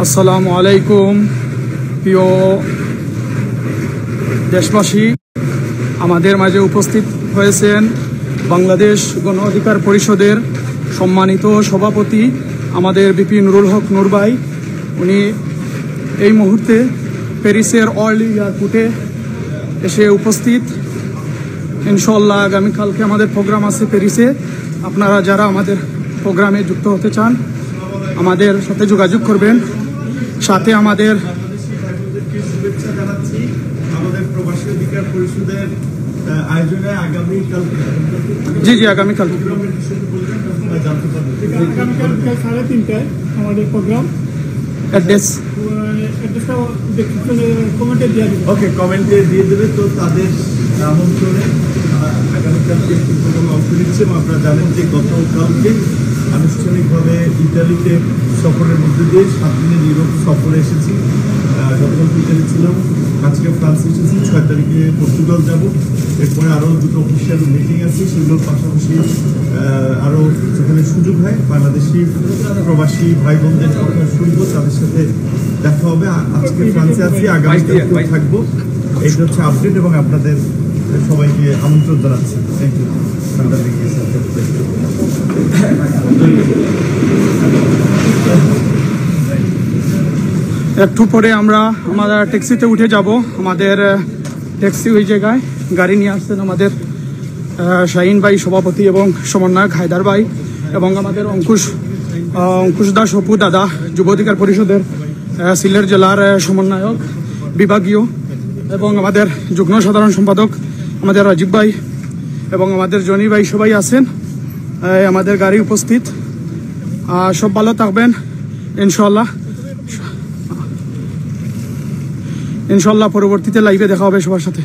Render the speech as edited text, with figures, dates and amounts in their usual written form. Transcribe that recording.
আসসালামু আলাইকুম প্রিয় দেশবাসী, আমাদের মাঝে উপস্থিত হয়েছেন বাংলাদেশ গণ অধিকার পরিষদের সম্মানিত সভাপতি আমাদের বিপি নুরুল হক নূর ভাই। উনি এই মুহূর্তে প্যারিসের অর্লি এয়ারপোর্টে এসে উপস্থিত। ইনশাল্লাহ আগামীকালকে আমাদের প্রোগ্রাম আছে প্যারিসে। আপনারা যারা আমাদের প্রোগ্রামে যুক্ত হতে চান আমাদের সাথে যোগাযোগ করবেন। সাথে আমাদের শুভেচ্ছা জানাচ্ছি আমাদের প্রবাসী অধিকার পরিষদের আয়োজনে আগামীকাল আগামীকাল জানতে পারবেন। আগামীকাল 3:30টায় আমাদের প্রোগ্রাম। অ্যাড্রেসটা কমেন্টে দিয়ে দেবেন। ওকে, কমেন্টে দিয়ে দেবে। তো তাদের আমন্ত্রণে আগামীকালকে একটি প্রোগ্রাম অংশ নিচ্ছে এবং আপনারা জানেন যে গতকালকে আনুষ্ঠানিকভাবে ইতালিতে সফরের মধ্যে দিয়ে 7 দিনের ইউরোপ সফরে এসেছি। গতকাল ইতালি ছিলাম, আজকে ফ্রান্স এসেছি, 6 তারিখে পর্তুগাল যাব। এরপরে আরও দুটো অফিসিয়াল মিটিং আছে, সেগুলোর পাশাপাশি আরও যেখানে সুযোগ হয় বাংলাদেশি প্রবাসী ভাই বোনদের কথা শুনবো, তাদের সাথে দেখা হবে। আজকে ফ্রান্সে আছি, আগামীকাল থাকবো। এইটা হচ্ছে আপডেট এবং আপনাদের সবাইকে আমন্ত্রণ জানাচ্ছি। Thank you. একটু পরে আমরা আমাদের ট্যাক্সিতে উঠে যাব। আমাদের ট্যাক্সি ওই জায়গায়, গাড়ি নিয়ে আসছেন আমাদের শাহিন ভাই সভাপতি এবং সমন্বয়ক হায়দার ভাই এবং আমাদের অঙ্কুশ দাস অপু দাদা যুব অধিকার পরিষদের সিলেট জেলার সমন্বয়ক বিভাগীয় এবং আমাদের যুগ্ম সাধারণ সম্পাদক আমাদের রাজীব ভাই এবং আমাদের জনি ভাই সবাই আছেন। আমাদের গাড়ি উপস্থিত। সব ভালো থাকবেন ইনশাল্লাহ। পরবর্তীতে লাইভে দেখা হবে সবার সাথে।